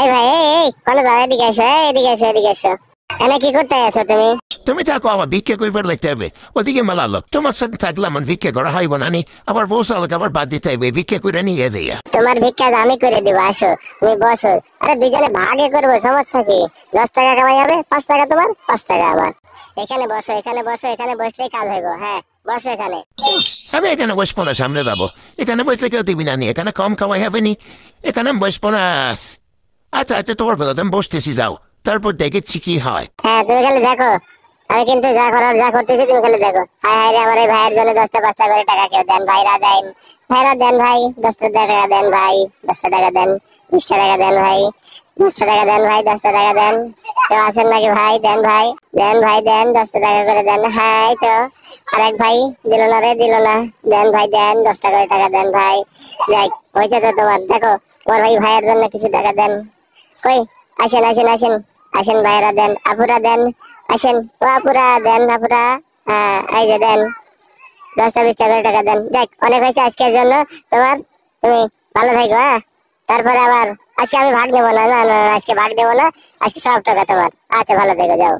এই ভাই, এই কোনে যাও? এদিকে এসো, এদিকে এসো, এদিকে এসো। এনে কি করতে আছো তুমি? তুমি থাকো, আমার ভিক্ষা কইবার লাগতে হবে। ওদিকে মেলা লোক, তোমার সাথে থাকলে আমার ভিক্ষা করা হইব না নি। আবার বসে আলোকে আবার বাদ দিতে হবে, ভিক্ষা করে নিয়ে দিয়া। তোমার ভিক্ষা আমি করে দিব, আসো তুমি বসো। আরে দুজনে ভাগে করবো, সমস্যা কি? 10 টাকা কামাই হবে, 5 টাকা তোমার, 5 টাকা আমার। এখানে বসো, এখানে বসো, এখানে বসলেই কাজ হইব। হ্যাঁ, বসো এখানে। আমি এখানে বসবো না, সামনে যাবো। এখানে বসলে কেউ দিবি না নি, এখানে কম কামাই হবে নি। এখানে আমি বসবো না। আচ্ছা আচ্ছা, তোমার বেলা আমি বসতেছি, যাও, তারপর দেখেছি কি হয়। হ্যাঁ, তুমি খালি দেখো। আমি কিন্তু যা করার যা করতেছি তুমি খালি দেখো। হায় হায় রে, আমার এই ভাইয়ের জন্য 10টা 5টা করে টাকা কেউ দেন, ভাইরা দেন। ভাইরা দেন ভাই, 10টা টাকা দেন ভাই, 10টা টাকা দেন, 20টা টাকা দেন ভাই, 10টা টাকা দেন ভাই, 10টা টাকা দেন। কেউ আছেন নাকি ভাই? দেন ভাই, দেন ভাই, দেন, 10টা টাকা করে দেন। হ্যাঁ, এই তো আরেক ভাই দিল না রে, দিল না। দেন ভাই, দেন, 10টা করে টাকা দেন ভাই। যাই, হয়েছে তো তোমার, দেখো তোমার ভাই ভাইয়ের জন্য কিছু টাকা দেন। কই, আসেন আসেন আসেন, আসেন ভাইরা দেন, আপুরা দেন, আসেন ও আপুরা দেন, আপুরা। হ্যাঁ, এই যে দেন, 10টা 20টা করে টাকা দেন। দেখ, অনেক হয়েছে আজকের জন্য তোমার। তুমি ভালো থাকো, হ্যাঁ। তারপরে আবার আজকে আমি ভাগ নেবো না, না না না, আজকে ভাগ নেবো না। আজকে সব টাকা তোমার। আচ্ছা, ভালো থেকো, যাও।